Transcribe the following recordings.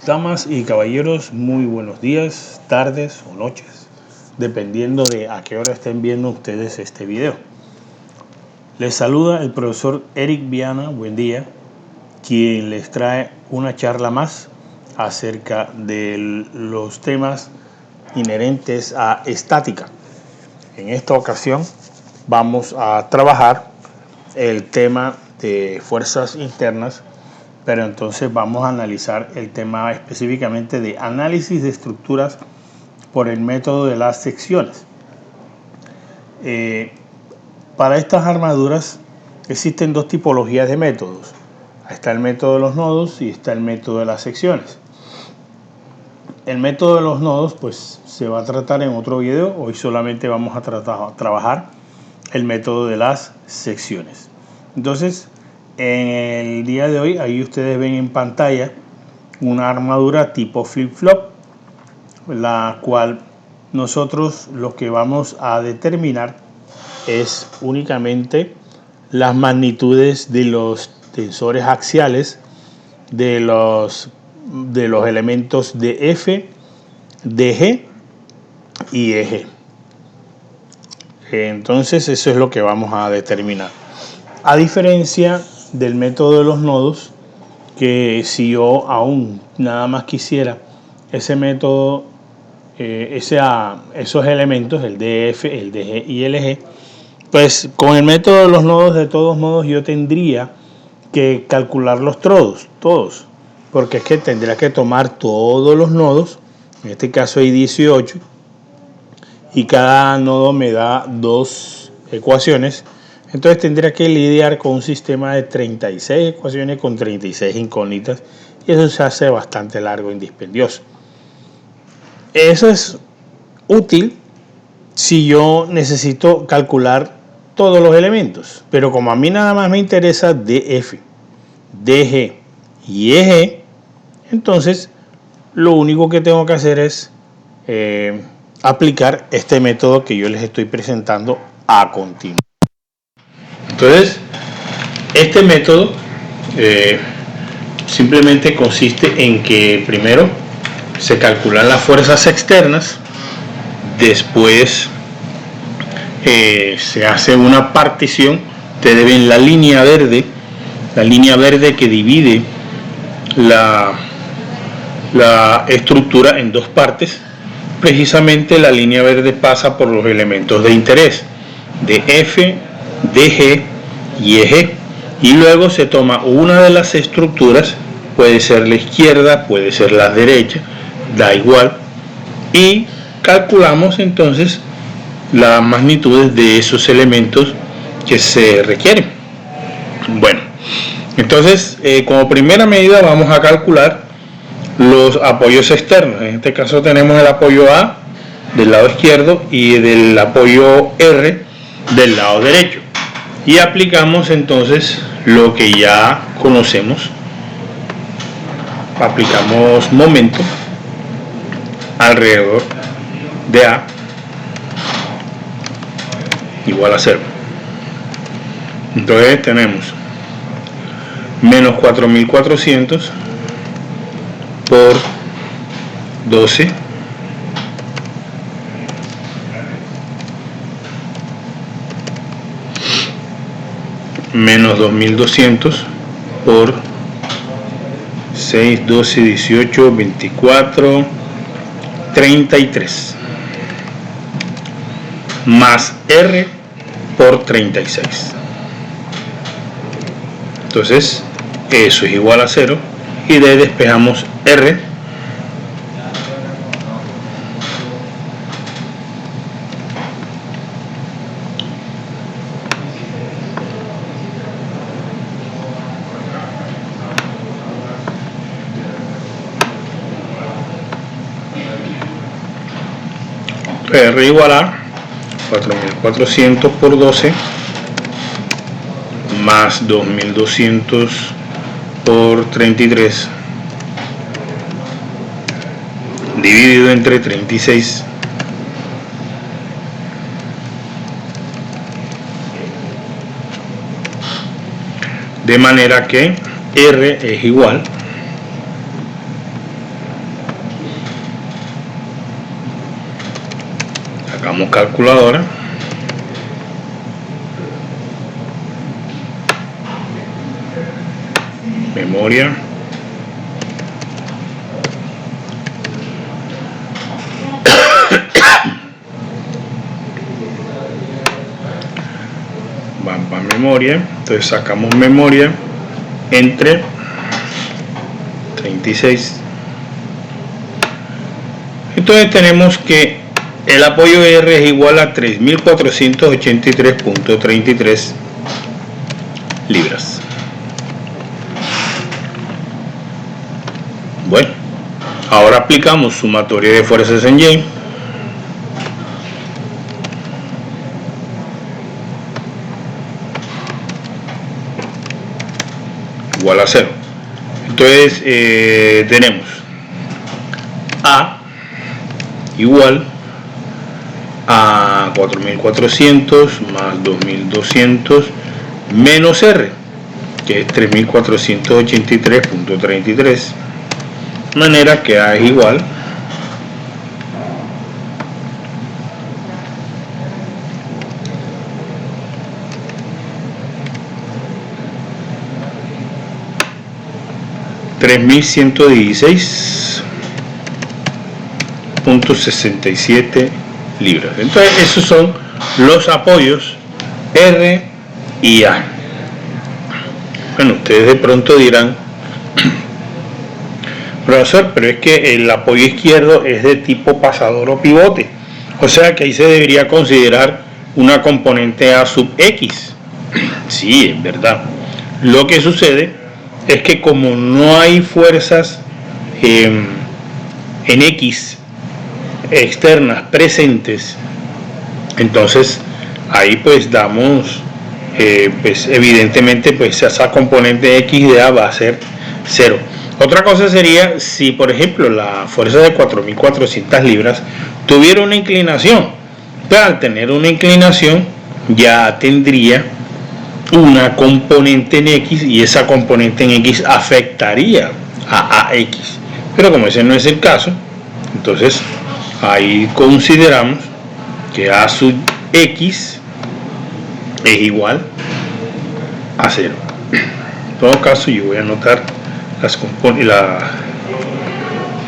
Damas y caballeros, muy buenos días, tardes o noches, dependiendo de a qué hora estén viendo ustedes este video. Les saluda el profesor Eric Viana, buen día, quien les trae una charla más acerca de los temas inherentes a estática. En esta ocasión vamos a trabajar el tema de fuerzas internas, pero entonces vamos a analizar el tema específicamente de análisis de estructuras por el método de las secciones. Para estas armaduras existen dos tipologías de métodos. Está el método de los nodos y está el método de las secciones. El método de los nodos pues se va a tratar en otro video. Hoy solamente vamos a trabajar el método de las secciones. Entonces, en el día de hoy, ahí ustedes ven en pantalla una armadura tipo flip-flop, la cual nosotros lo que vamos a determinar es únicamente las magnitudes de los tensores axiales de los elementos de F, de G y eje. Entonces eso es lo que vamos a determinar. A diferencia del método de los nodos, que si yo aún nada más quisiera ese método, esos elementos, el DF, el DG y el EG, pues con el método de los nodos de todos modos yo tendría que calcularlos todos, porque es que tendría que tomar todos los nodos, en este caso hay 18, y cada nodo me da dos ecuaciones. Entonces tendría que lidiar con un sistema de 36 ecuaciones con 36 incógnitas, y eso se hace bastante largo e dispendioso. Eso es útil si yo necesito calcular todos los elementos, pero como a mí nada más me interesa DF, DG y EG, entonces lo único que tengo que hacer es aplicar este método que yo les estoy presentando a continuación. Entonces, este método simplemente consiste en que primero se calculan las fuerzas externas, después se hace una partición. Ustedes ven la línea verde que divide la estructura en dos partes. Precisamente la línea verde pasa por los elementos de interés de F, DG y EG, y luego se toma una de las estructuras, puede ser la izquierda, puede ser la derecha, da igual, y calculamos entonces las magnitudes de esos elementos que se requieren. Bueno, entonces como primera medida vamos a calcular los apoyos externos. En este caso tenemos el apoyo A del lado izquierdo y del apoyo R del lado derecho, y aplicamos entonces lo que ya conocemos. Aplicamos momento alrededor de A igual a 0. Entonces tenemos menos 4400 por 12 menos 2200 por 6, 12, 18, 24, 33 más R por 36. Entonces eso es igual a 0, y de ahí despejamos R igual a 4400 por 12 más 2200 por 33 dividido entre 36, de manera que R es igual sacamos calculadora. Memoria. Van para memoria, entonces sacamos memoria entre 36. Entonces tenemos que el apoyo R es igual a 3.483.33 libras. Bueno, ahora aplicamos sumatoria de fuerzas en Y. Igual a 0. Entonces tenemos A igual a 4.400 más 2.200 menos R, que es 3.483.33, de manera que A es igual a 3.116.67 libras. Entonces esos son los apoyos R y A. Bueno, ustedes de pronto dirán, profesor, pero es que el apoyo izquierdo es de tipo pasador o pivote, o sea que ahí se debería considerar una componente A sub X. Sí, es verdad. Lo que sucede es que como no hay fuerzas en X externas presentes, entonces ahí pues damos pues evidentemente pues esa componente X de A va a ser 0. Otra cosa sería si por ejemplo la fuerza de 4.400 libras tuviera una inclinación, pero al tener una inclinación ya tendría una componente en X y esa componente en X afectaría a AX, pero como ese no es el caso, entonces ahí consideramos que A sub X es igual a 0. En todo caso yo voy a anotar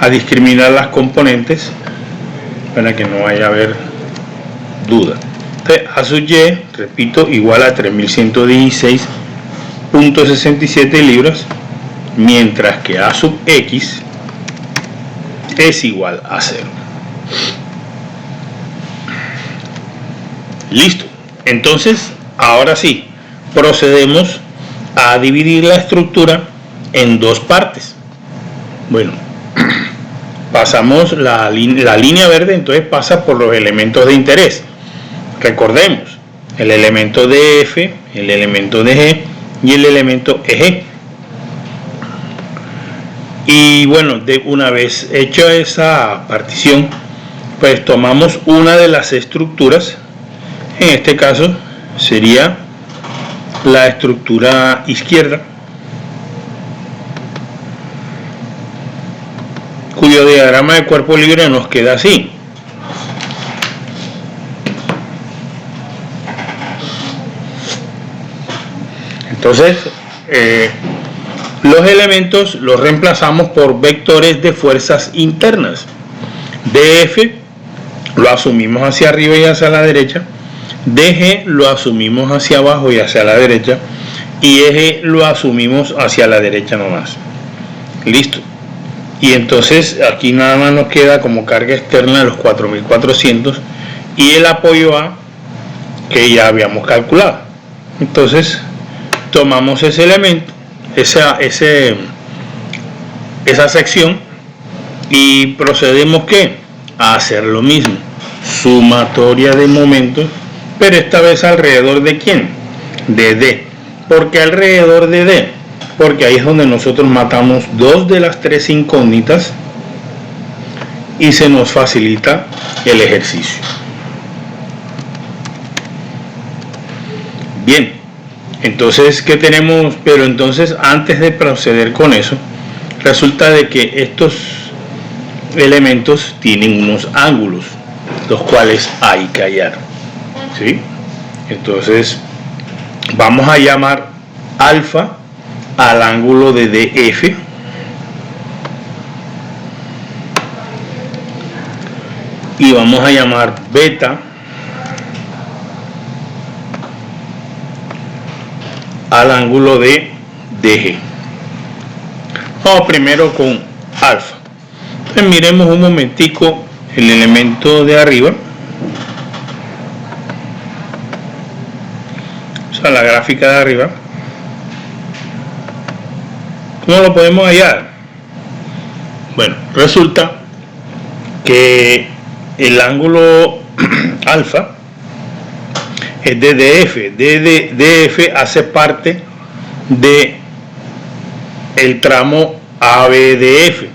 a discriminar las componentes para que no vaya a haber duda. Entonces, A sub Y, repito, igual a 3.116.67 libras, mientras que A sub X es igual a 0. Listo. Entonces, ahora sí, procedemos a dividir la estructura en dos partes. Bueno, pasamos la línea verde, entonces pasa por los elementos de interés. Recordemos, el elemento de F, el elemento de G y el elemento EG. Y bueno, de una vez hecha esa partición, pues tomamos una de las estructuras. En este caso sería la estructura izquierda, cuyo diagrama de cuerpo libre nos queda así. Entonces, los elementos los reemplazamos por vectores de fuerzas internas. DF lo asumimos hacia arriba y hacia la derecha, DG lo asumimos hacia abajo y hacia la derecha, y EG lo asumimos hacia la derecha nomás. Listo. Y entonces aquí nada más nos queda como carga externa los 4.400 y el apoyo A que ya habíamos calculado. Entonces tomamos ese elemento, esa sección, y procedemos ¿qué? A hacer lo mismo, sumatoria de momentos, pero esta vez alrededor de ¿quién? De D. ¿Por qué alrededor de D? Porque ahí es donde nosotros matamos dos de las tres incógnitas y se nos facilita el ejercicio. Bien. Entonces, ¿qué tenemos? Pero entonces, antes de proceder con eso, resulta de que estos elementos tienen unos ángulos. los cuales hay que hallar, ¿sí? Entonces vamos a llamar alfa al ángulo de DF, y vamos a llamar beta al ángulo de DG. Vamos primero con alfa. Entonces miremos un momentico el elemento de arriba, o sea, la gráfica de arriba. ¿Cómo lo podemos hallar? Bueno, resulta que el ángulo alfa es de DF. DF hace parte de el tramo ABDF,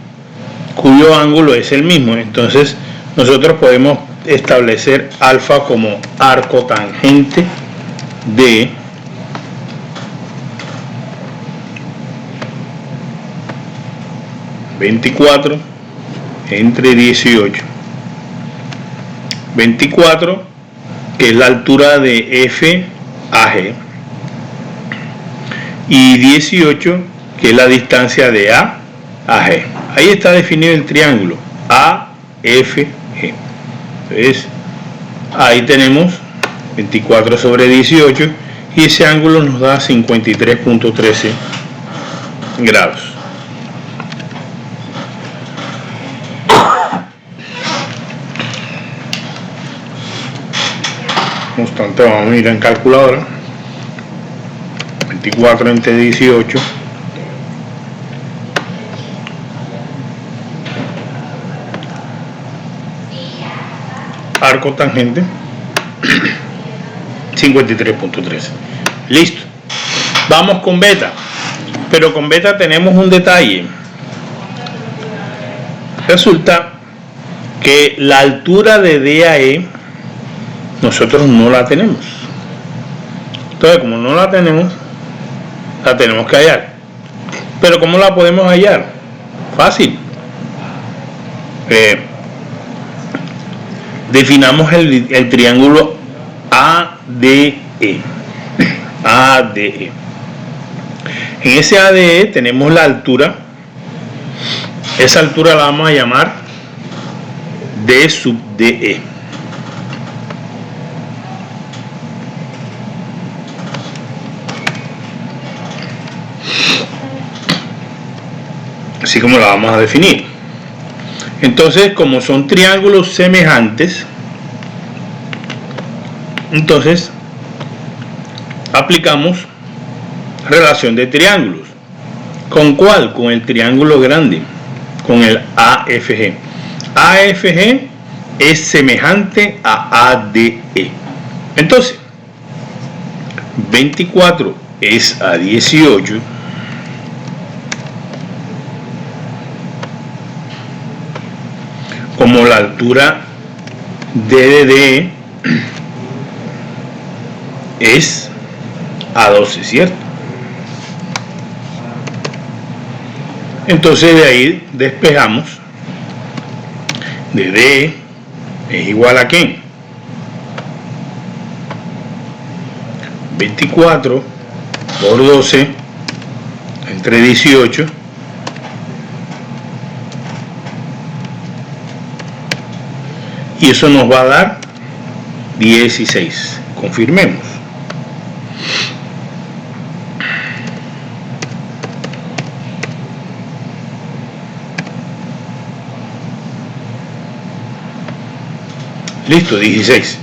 cuyo ángulo es el mismo. Entonces nosotros podemos establecer alfa como arco tangente de (24 entre 18). 24, que es la altura de FAG, y 18, que es la distancia de A a G. Ahí está definido el triángulo AFG. Entonces, ahí tenemos 24 sobre 18, y ese ángulo nos da 53.13 grados. No obstante, vamos a ir en calculadora. 24 entre 18 arco tangente 53.13. Listo. Vamos con beta, pero con beta tenemos un detalle. Resulta que la altura de DAE nosotros no la tenemos. Entonces, como no la tenemos que hallar. Pero ¿cómo la podemos hallar? Fácil. Definamos el triángulo ADE. ADE. En ese ADE tenemos la altura. Esa altura la vamos a llamar D sub DE. Así como la vamos a definir. Entonces, como son triángulos semejantes, entonces aplicamos relación de triángulos. ¿Con cuál? Con el triángulo grande, con el AFG. AFG es semejante a ADE. Entonces, 24 es a 18. Como la altura de DE es a 12, ¿cierto? Entonces de ahí despejamos. De DE es igual a ¿qué? 24 por 12 entre 18. Y eso nos va a dar 16. Confirmemos. Listo, 16.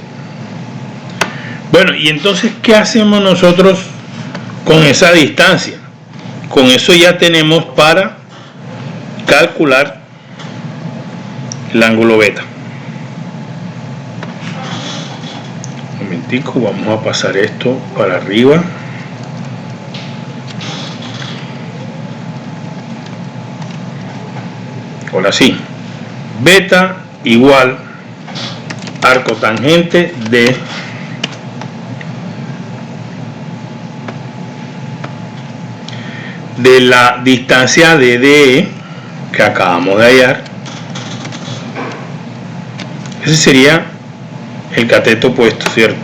Bueno, y entonces, ¿qué hacemos nosotros con esa distancia? Con eso ya tenemos para calcular el ángulo beta. Vamos a pasar esto para arriba. Ahora sí, beta igual arco tangente de la distancia de DE que acabamos de hallar. Ese sería el cateto opuesto, ¿cierto?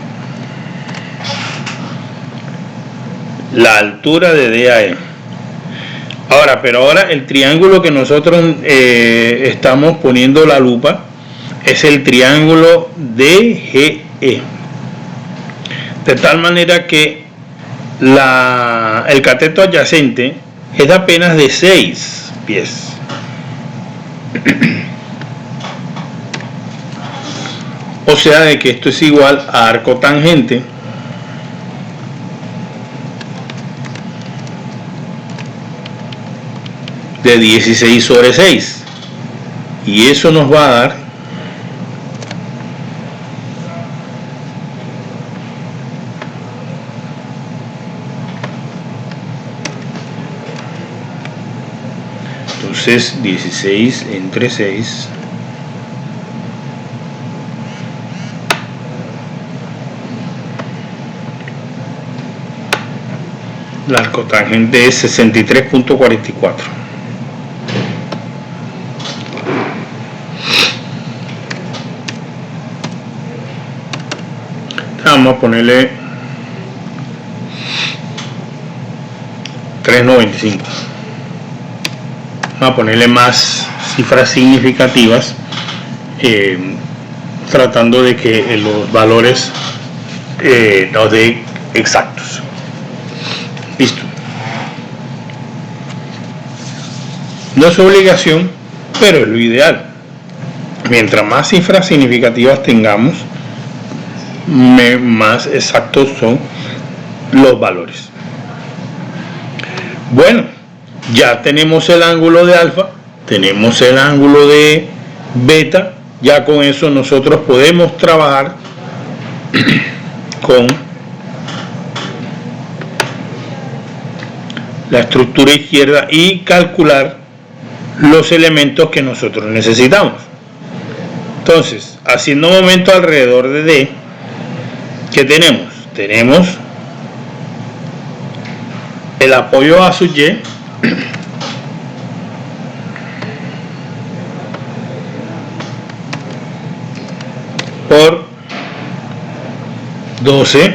La altura de DAE. Ahora el triángulo que nosotros estamos poniendo la lupa es el triángulo DGE. De tal manera que el cateto adyacente es apenas de 6 pies. O sea, de que esto es igual a arco tangente de 16 sobre 6. Y eso nos va a dar entonces 16 entre 6 el arco tangente es 63.44. Vamos a ponerle 3.95. Vamos a ponerle más cifras significativas, tratando de que los valores nos den exactos. Listo. No es obligación, pero es lo ideal. Mientras más cifras significativas tengamos, más exactos son los valores. Bueno, ya tenemos el ángulo de alfa, tenemos el ángulo de beta. Ya con eso nosotros podemos trabajar con la estructura izquierda y calcular los elementos que nosotros necesitamos. Entonces, haciendo momento alrededor de D, ¿qué tenemos? Tenemos el apoyo A sub Y por 12,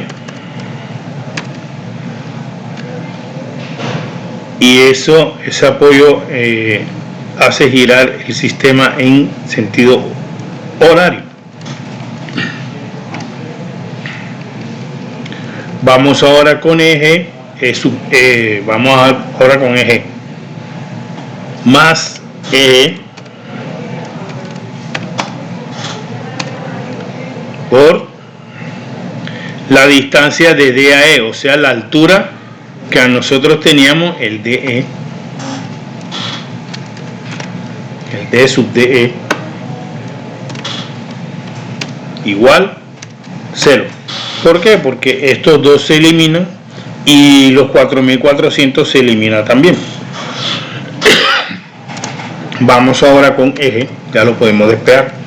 y ese apoyo hace girar el sistema en sentido horario. Vamos ahora con eje, ahora con eje más eje por la distancia de D a E, o sea, la altura que a nosotros teníamos, el DE, el D sub DE, igual 0. ¿Por qué? Porque estos dos se eliminan y los 4400 se elimina también. Vamos ahora con eje, ya lo podemos despegar.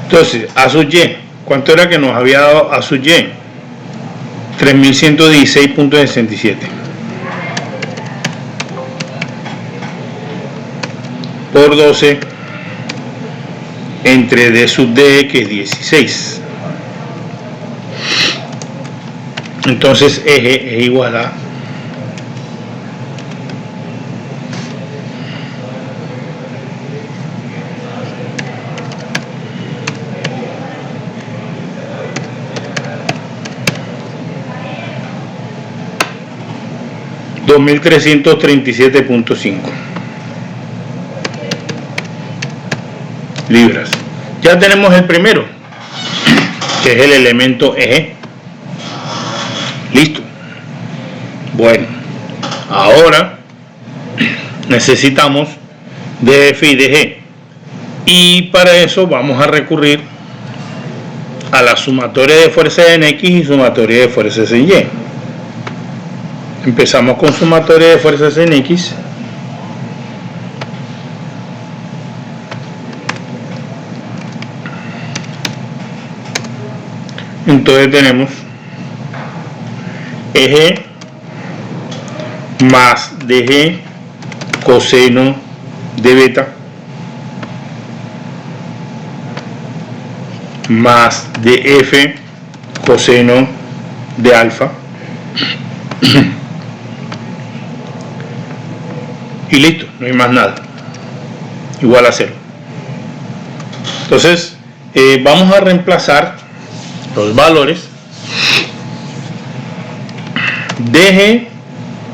Entonces, A sub Y, ¿cuánto era que nos había dado A sub Y? 3116.67 por 12 entre D sub D, que es 16. Entonces eje es igual a $2.337.5 libras. Ya tenemos el primero, que es el elemento eje. Listo. Bueno, ahora necesitamos DF y DG, y para eso vamos a recurrir a la sumatoria de fuerzas en X y sumatoria de fuerzas en Y. Empezamos con sumatoria de fuerzas en X. Entonces tenemos eje más DG coseno de beta más df coseno de alfa y listo, no hay más nada, igual a 0. Entonces vamos a reemplazar los valores. Dg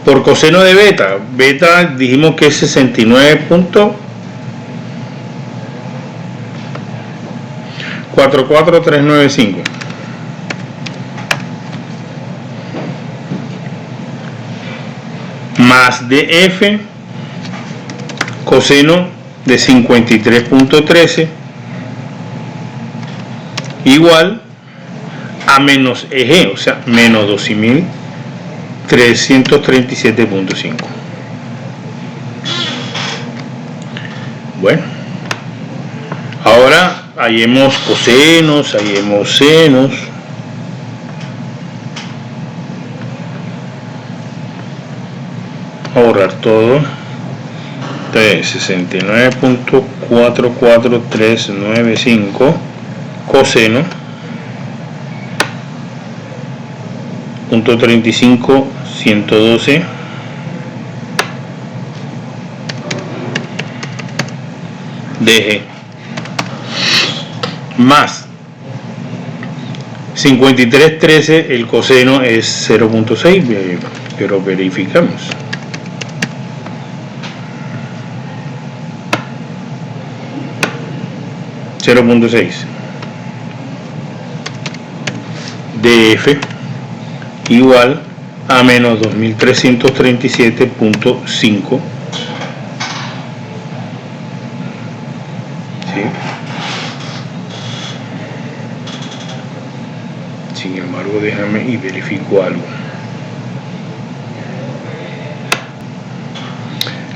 por coseno de beta, beta dijimos que es 69.44395 más df coseno de 53.13 igual a menos eg, o sea, menos 12.337.5. Bueno, ahora hallemos cosenos, hallemos senos. Ahorrar todo. Entonces 69.44395 coseno .35 112 dg más 53.13, el coseno es 0.6, pero verificamos. .6 df igual a menos 2337.5. ¿Sí? Sin embargo, déjame y verifico algo.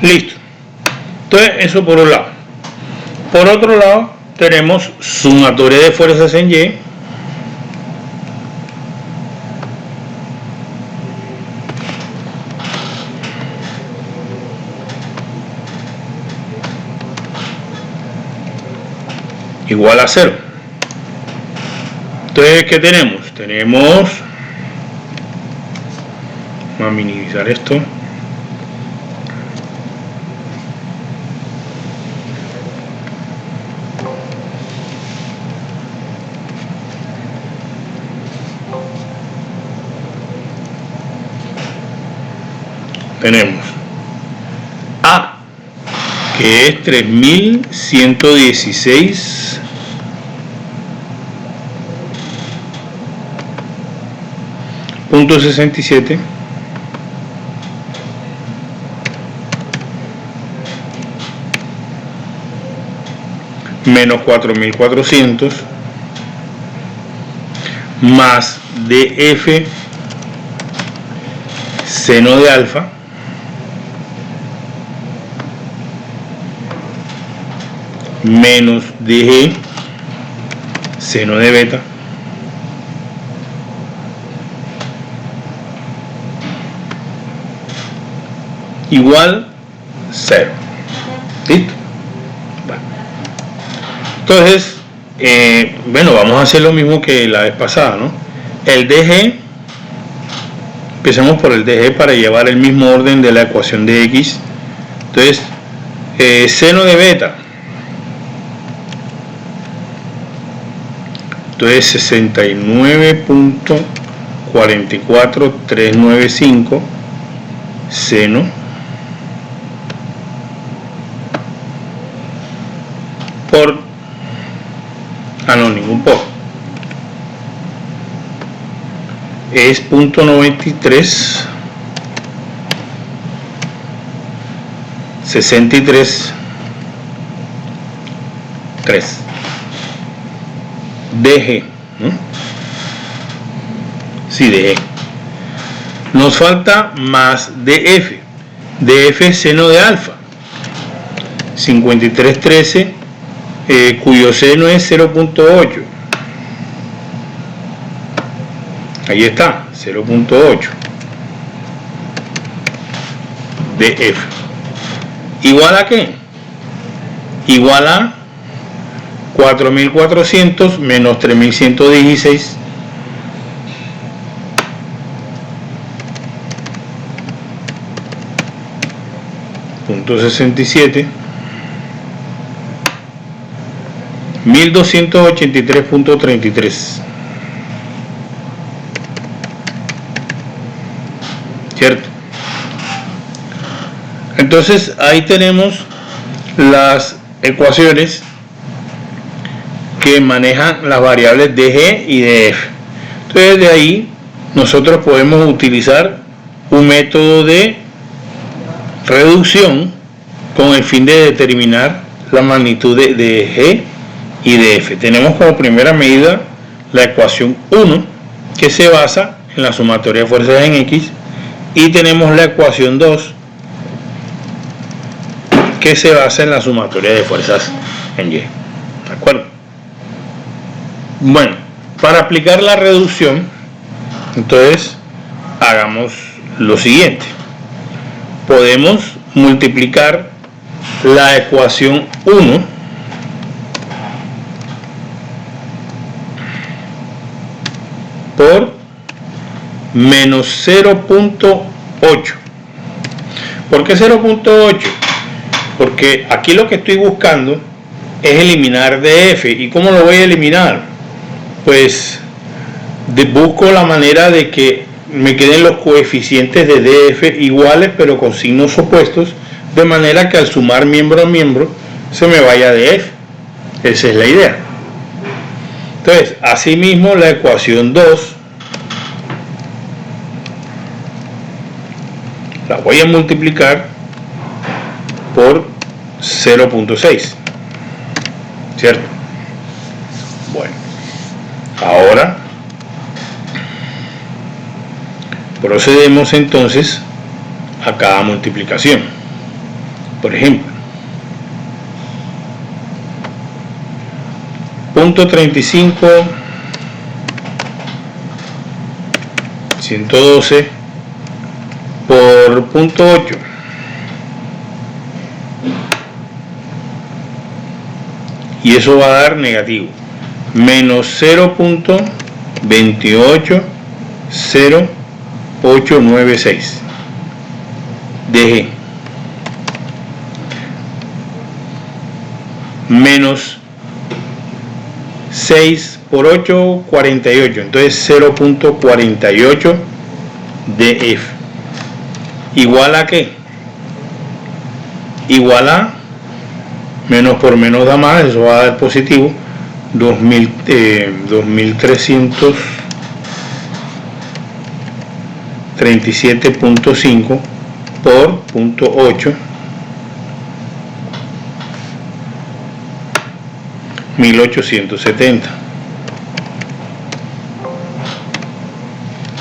Listo. Entonces, eso por un lado. Por otro lado, tenemos sumatoria de fuerzas en Y igual a 0. Entonces, ¿qué tenemos? Vamos a minimizar esto. Tenemos A, que es 3116.67 menos 4400 más df seno de alfa menos dg seno de beta igual 0. ¿Listo? Bueno. Entonces, bueno, vamos a hacer lo mismo que la vez pasada, ¿no? El dg, empecemos por el dg para llevar el mismo orden de la ecuación de x. Entonces, seno de beta, entonces 69.44395 seno por no, ningún por es 0.93 63 3 dg, ¿no? Sí, dg. Nos falta más df, df seno de alfa 5313, cuyo seno es 0.8. Ahí está, 0.8 df ¿Igual a qué? Igual a 4.400 menos 3.116. .67 1.283.33, ¿cierto? Entonces ahí tenemos las ecuaciones que manejan las variables de G y de F. Entonces de ahí nosotros podemos utilizar un método de reducción con el fin de determinar la magnitud de G y de F. Tenemos como primera medida la ecuación 1, que se basa en la sumatoria de fuerzas en X, y tenemos la ecuación 2, que se basa en la sumatoria de fuerzas en Y. ¿De acuerdo? Bueno, para aplicar la reducción, entonces hagamos lo siguiente. Podemos multiplicar la ecuación 1 por menos 0.8. ¿Por qué 0.8? Porque aquí lo que estoy buscando es eliminar DF. ¿Y cómo lo voy a eliminar? Pues busco la manera de que me queden los coeficientes de DF iguales pero con signos opuestos, de manera que al sumar miembro a miembro se me vaya DF. Esa es la idea. Entonces, asimismo, la ecuación 2 la voy a multiplicar por 0.6, ¿cierto? Bueno, ahora procedemos entonces a cada multiplicación. Por ejemplo, punto 35, 112 por punto 8. Y eso va a dar negativo. Menos 0.280.896 de G. Menos 6 por 8, 48. Entonces 0.48 de F. ¿Igual a qué? Igual a, menos por menos da más, eso va a dar positivo, 2.337.5 por punto 8, 1.870.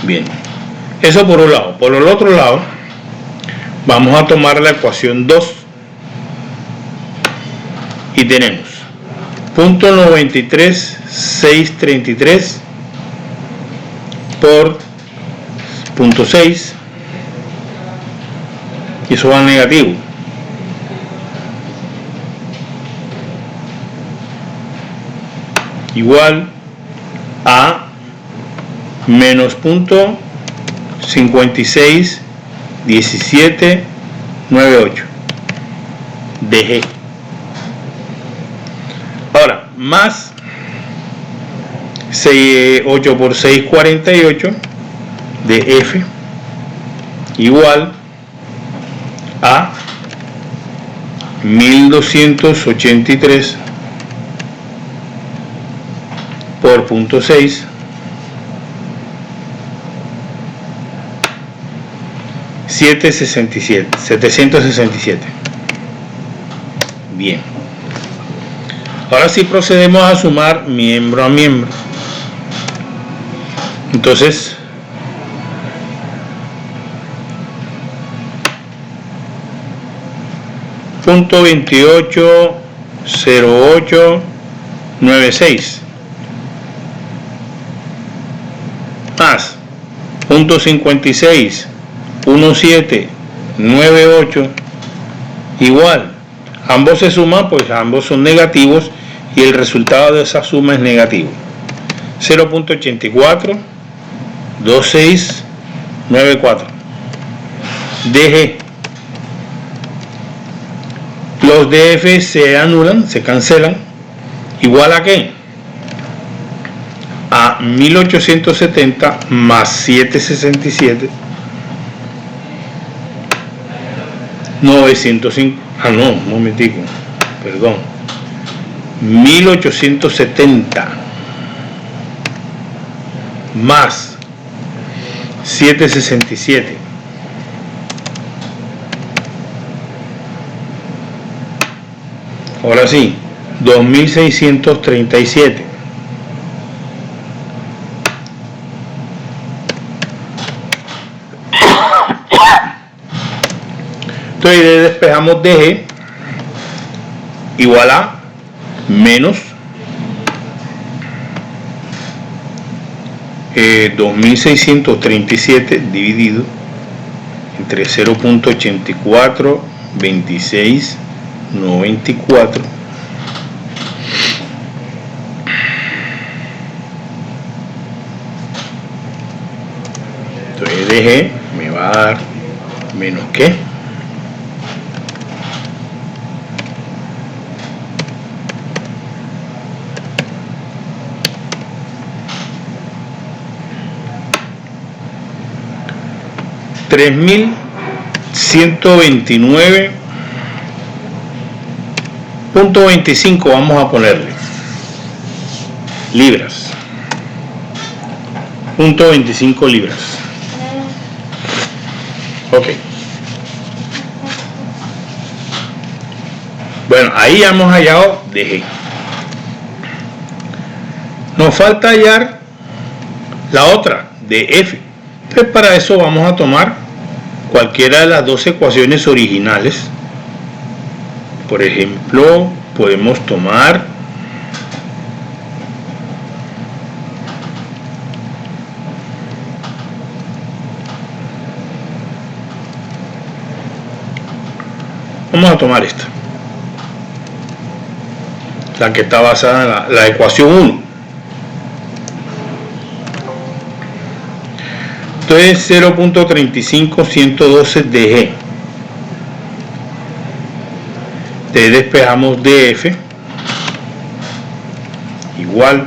Bien, eso por un lado. Por el otro lado, vamos a tomar la ecuación 2 y tenemos punto 93.633 por punto 6, y eso va negativo. Igual a menos punto 56.1798 de G. Ahora, más 8 por 6, 48 de F, igual a 1283 por punto 6, 767. Bien. Ahora sí procedemos a sumar miembro a miembro. Entonces, punto 280896 más punto 561798 igual, ambos se suman, pues ambos son negativos y el resultado de esa suma es negativo. 0.84 2694 DG. Los DF se anulan, se cancelan. ¿Igual a qué? A 1870 más 767 905. No, un momentico, perdón. 1870 más 767 ahora sí, 2637. Entonces despejamos DG igual a menos 2637 dividido entre 0.84 26 94 entonces DG me va a dar menos ¿qué? $3.129.25 vamos a ponerle libras, 0.25 libras. Ok, bueno, ahí ya hemos hallado DG. Nos falta hallar la otra, DF. Entonces para eso vamos a tomar cualquiera de las dos ecuaciones originales. Por ejemplo, podemos tomar esta, la que está basada en la ecuación 1. Entonces 0.35112 DG. Entonces despejamos DF igual.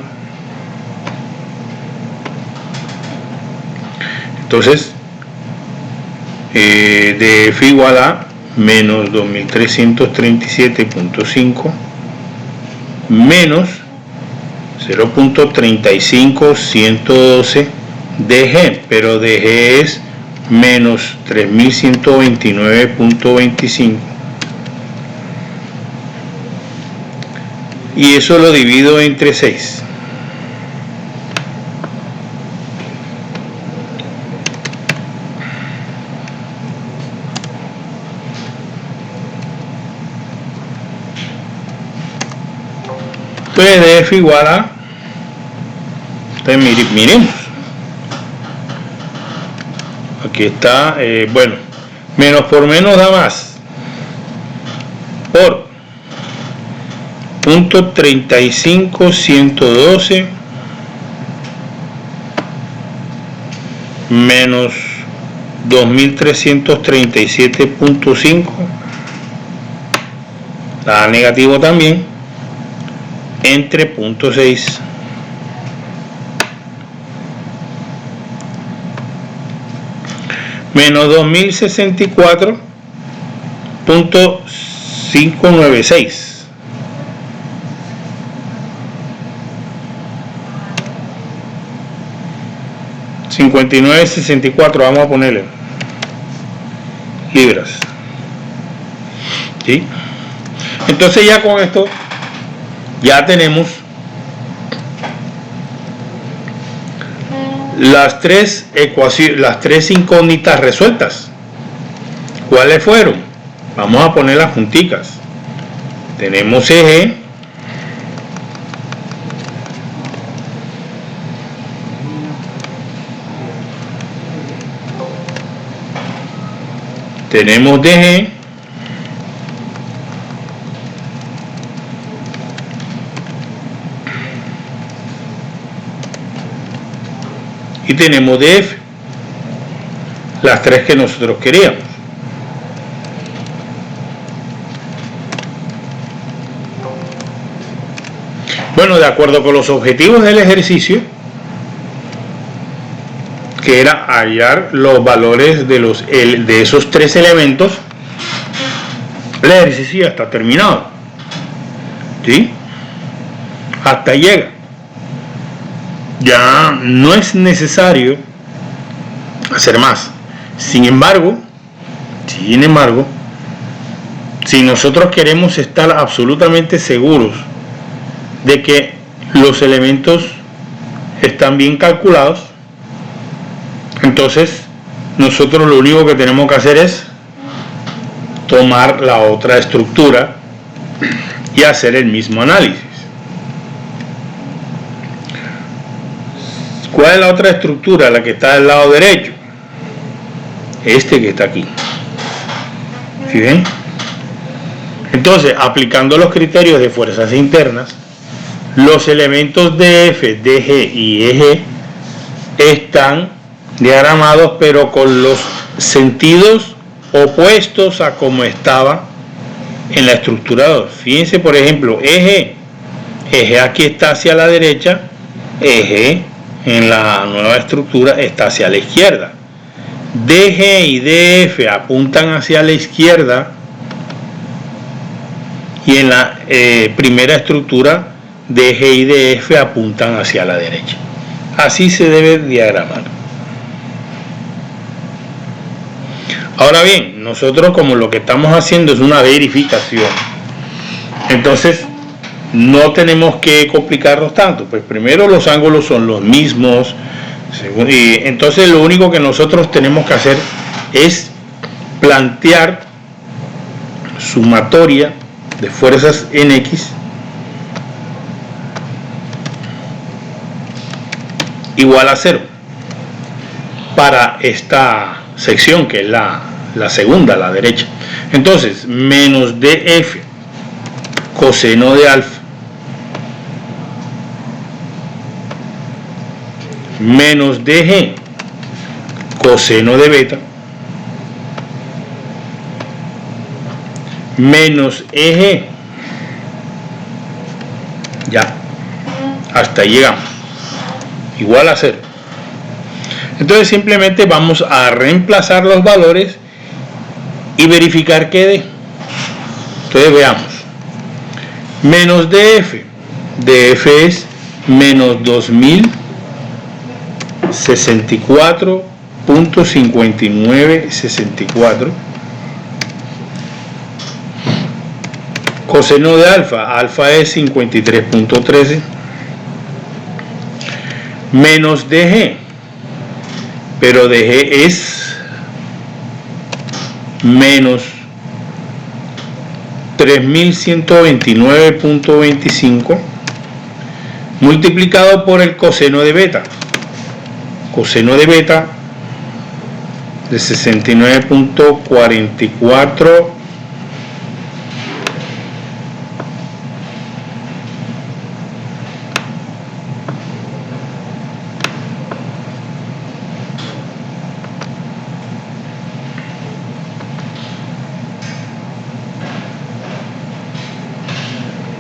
Entonces DF igual a menos 2337.5 menos 0.35112 DG, pero DG es menos 3129.25 y eso lo divido entre 6. Entonces DF igual a, entonces miremos, aquí está, bueno, menos por menos da más, por .35112 menos 2337.5 da negativo también, entre 0.6. Menos 2064.596. $59.64 vamos a ponerle libras. ¿Sí? Entonces ya con esto ya tenemos las tres ecuaciones, las tres incógnitas resueltas. ¿Cuáles fueron? Vamos a ponerlas junticas. Tenemos eje, tenemos DG tenemos DF, las tres que nosotros queríamos. Bueno, de acuerdo con los objetivos del ejercicio, que era hallar los valores de esos tres elementos, el ejercicio ya está terminado, ¿sí? Hasta llega. Ya no es necesario hacer más. Sin embargo, si nosotros queremos estar absolutamente seguros de que los elementos están bien calculados, entonces nosotros lo único que tenemos que hacer es tomar la otra estructura y hacer el mismo análisis. ¿Cuál es la otra estructura? La que está del lado derecho, este que está aquí. ¿Sí ven? Entonces, aplicando los criterios de fuerzas internas, los elementos DF, DG y EG están diagramados, pero con los sentidos opuestos a como estaba en la estructura 2. Fíjense, por ejemplo, EG aquí está hacia la derecha, EG en la nueva estructura está hacia la izquierda. DG y DF apuntan hacia la izquierda, y en la primera estructura DG y DF apuntan hacia la derecha. Así se debe diagramar. Ahora bien, nosotros como lo que estamos haciendo es una verificación, entonces no tenemos que complicarnos tanto. Pues primero los ángulos son los mismos, y entonces lo único que nosotros tenemos que hacer es plantear sumatoria de fuerzas en X igual a 0 para esta sección, que es la segunda, la derecha. Entonces, menos DF coseno de alfa menos DG coseno de beta menos EG, ya, hasta ahí llegamos, igual a 0. Entonces simplemente vamos a reemplazar los valores y verificar que dé. Entonces veamos, menos DF es menos 2064.5964. Coseno de alfa es 53.13, menos DG, pero DG es menos 3129.25 multiplicado por el coseno de beta. Coseno de beta de 69.44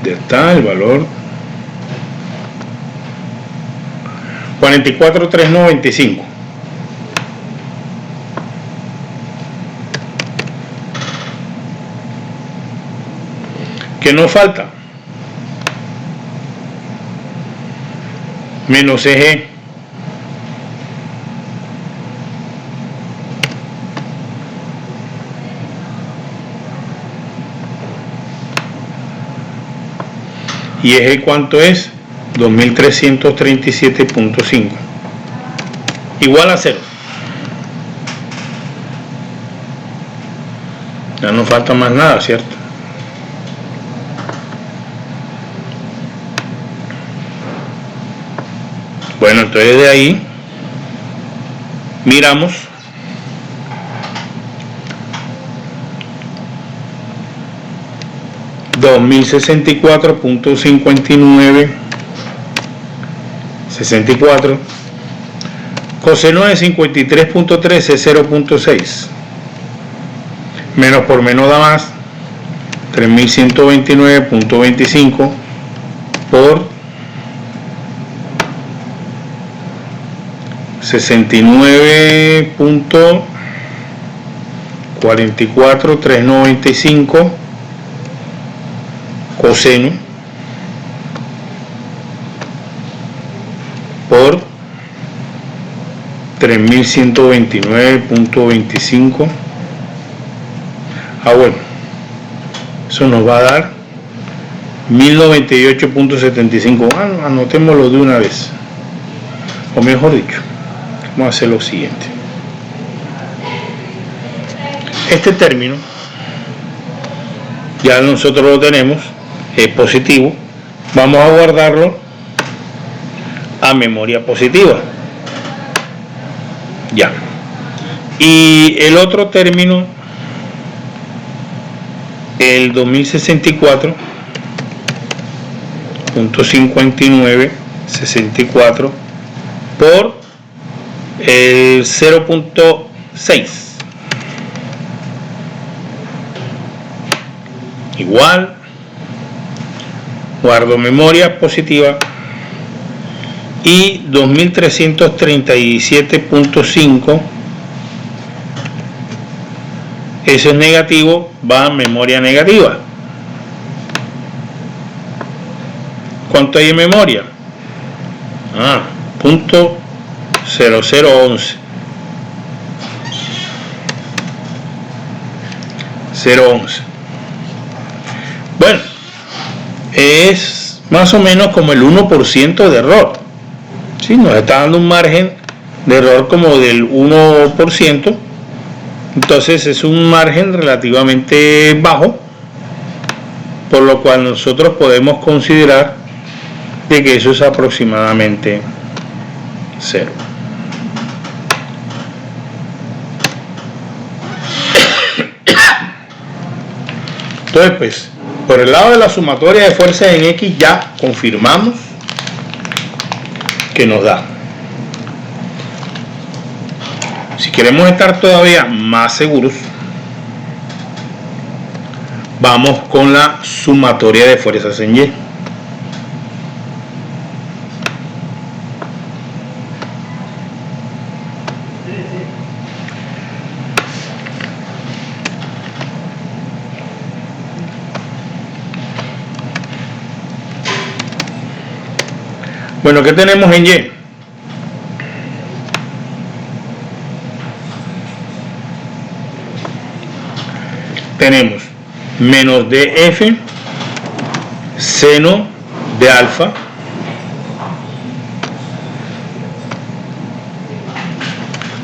está el valor 44.395. ¿Qué nos falta? Menos EG. ¿Y EG cuánto es? 2337.5. Igual a 0. Ya no falta más nada, ¿cierto? Bueno, entonces de ahí miramos $2064.59 64 Coseno de 53.13 es 0.6. Menos por menos da más. 3129.25 por 69.44395 coseno por 3129.25. Bueno, eso nos va a dar 1098.75. Anotémoslo de una vez, o mejor dicho, vamos a hacer lo siguiente. Este término ya nosotros lo tenemos, es positivo. Vamos a guardarlo a memoria positiva. Ya. Y el otro término, el 2064.5964 por el 0.6. Igual, guardo memoria positiva y 2337.5, eso es negativo, va a memoria negativa. ¿Cuánto hay en memoria? Punto 0011. 011. Bueno, es más o menos como el 1% de error. ¿Sí? Nos está dando un margen de error como del 1%. Entonces es un margen relativamente bajo, por lo cual nosotros podemos considerar de que eso es aproximadamente 0. Entonces, pues, por el lado de la sumatoria de fuerzas en X ya confirmamos que nos da. Si queremos estar todavía más seguros, vamos con la sumatoria de fuerzas en Y. Bueno, ¿qué tenemos en Y? Tenemos menos df seno de alfa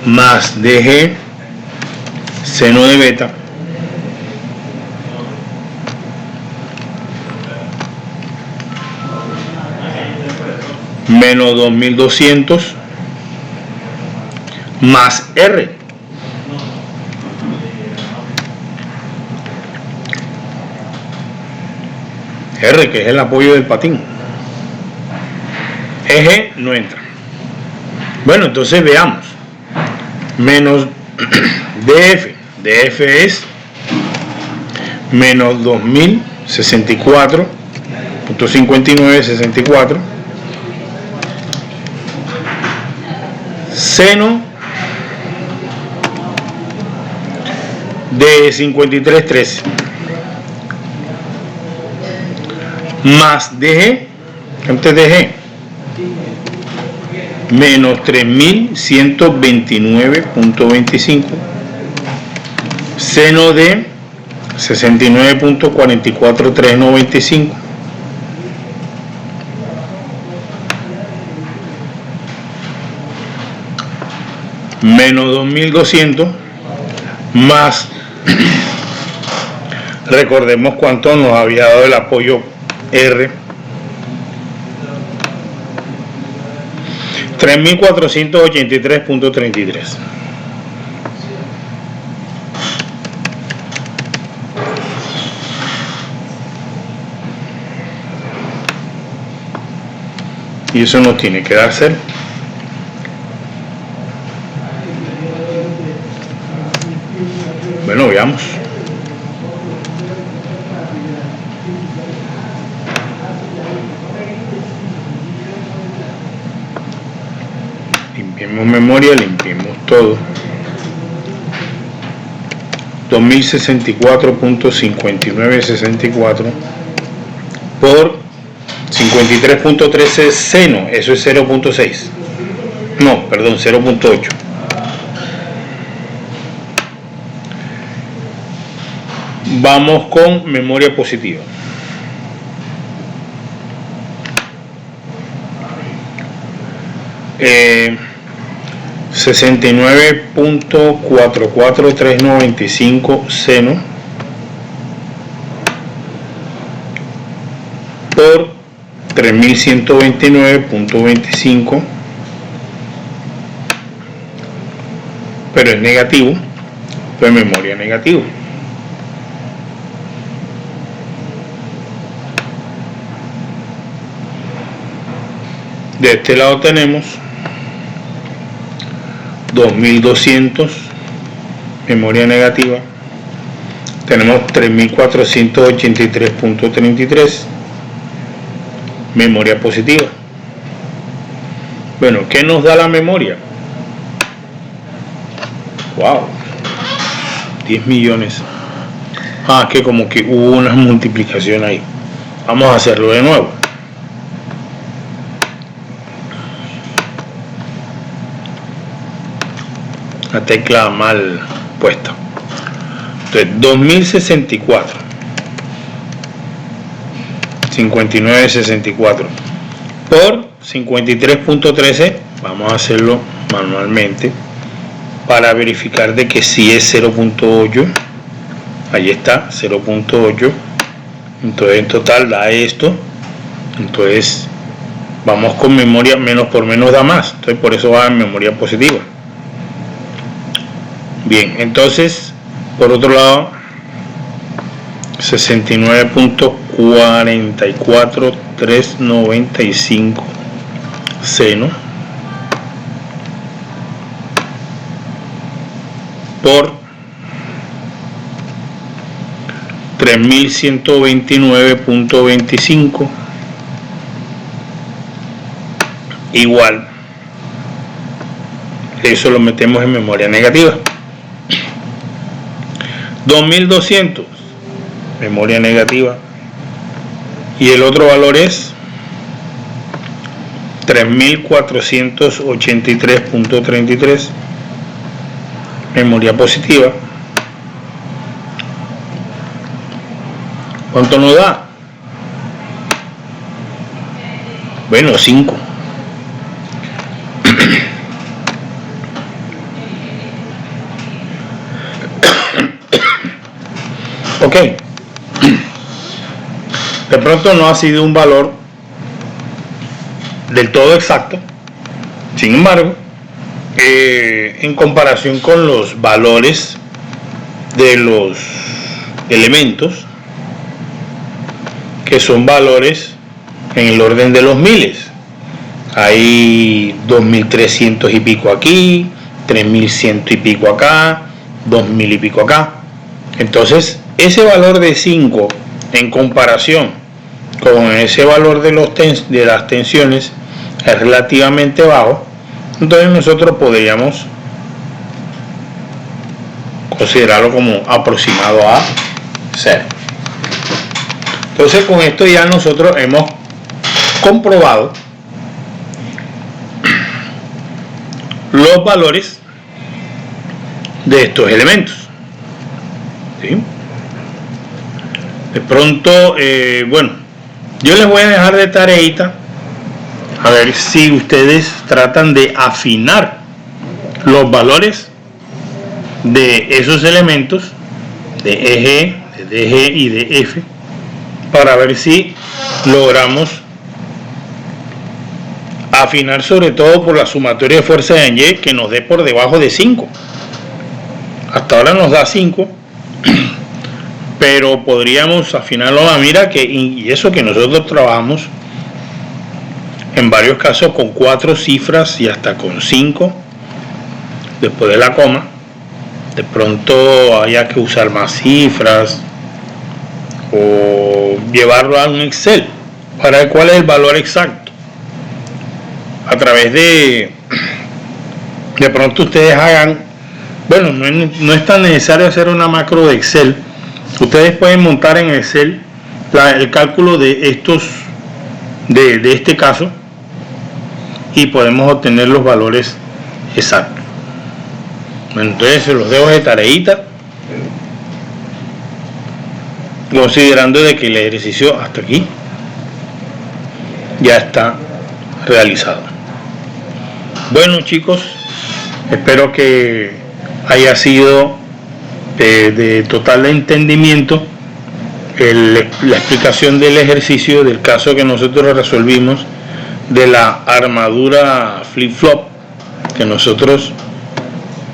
más dg seno de beta menos 2200 más r. R, que es el apoyo del patín. Eje no entra. Bueno, entonces veamos. Menos df. df es menos 2064.5964 seno de 5313 más dg, antes de g, menos 3129.25 seno de 69.44395 menos 2200 más, recordemos cuánto nos había dado el apoyo R, 3483.33. Y eso nos tiene que dar 0. Veamos. Limpiemos memoria, limpiemos todo. 2064.5964 por 53.13 seno, eso es 0.6. No, perdón, 0.8. Vamos con memoria positiva. Eh, 69.44395 seno por 3129.25, pero es negativo, pues memoria negativo. De este lado tenemos 2200 memoria negativa, tenemos 3483.33 memoria positiva. Bueno, ¿qué nos da la memoria? Wow, 10 millones. Que como que hubo una multiplicación ahí. Vamos a hacerlo de nuevo. La tecla mal puesta. Entonces 2064 5964 por 53.13. Vamos a hacerlo manualmente para verificar de que sí es 0.8. Ahí está, 0.8. Entonces en total da esto. Entonces vamos con memoria, menos por menos da más. Entonces por eso va en memoria positiva. Bien, entonces por otro lado 69.44395 seno por 3129.25 igual, eso lo metemos en memoria negativa. 2200 memoria negativa y el otro valor es 3483.33 memoria positiva. ¿Cuánto nos da? Bueno, 5. Ok, de pronto no ha sido un valor del todo exacto, sin embargo, en comparación con los valores de los elementos, que son valores en el orden de los miles, hay 2300 y pico aquí, 3100 y pico acá, 2000 y pico acá. Entonces ese valor de 5 en comparación con ese valor de las tensiones es relativamente bajo. Entonces nosotros podríamos considerarlo como aproximado a 0. Entonces con esto ya nosotros hemos comprobado los valores de estos elementos. ¿Sí? De pronto, bueno, yo les voy a dejar de tareita a ver si ustedes tratan de afinar los valores de esos elementos de EG, de DG y de F, para ver si logramos afinar, sobre todo por la sumatoria de fuerzas en Y, que nos dé por debajo de 5. Hasta ahora nos da 5, pero podríamos afinarlo a mira que, y eso que nosotros trabajamos en varios casos con 4 cifras y hasta con 5 después de la coma. de pronto haya que usar más cifras o llevarlo a un Excel para ver cuál es el valor exacto. A través de pronto ustedes hagan, bueno, no es tan necesario hacer una macro de Excel. Ustedes pueden montar en Excel el cálculo de estos, de este caso, y podemos obtener los valores exactos. Bueno, entonces se los dejo de tareita, considerando de que el ejercicio hasta aquí ya está realizado. Bueno, chicos, espero que haya sido de total entendimiento la explicación del ejercicio del caso que nosotros resolvimos de la armadura flip-flop que nosotros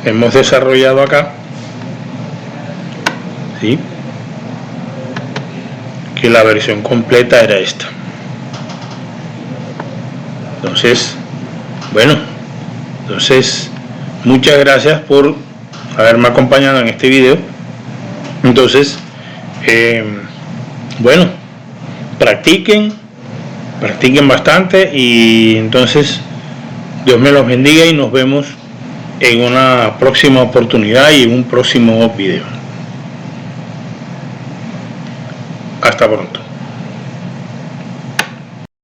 hemos desarrollado acá, ¿sí? Que la versión completa era esta. Entonces, bueno, muchas gracias por haberme acompañado en este video. Entonces, bueno, practiquen bastante, y entonces Dios me los bendiga y nos vemos en una próxima oportunidad y en un próximo video. Hasta pronto.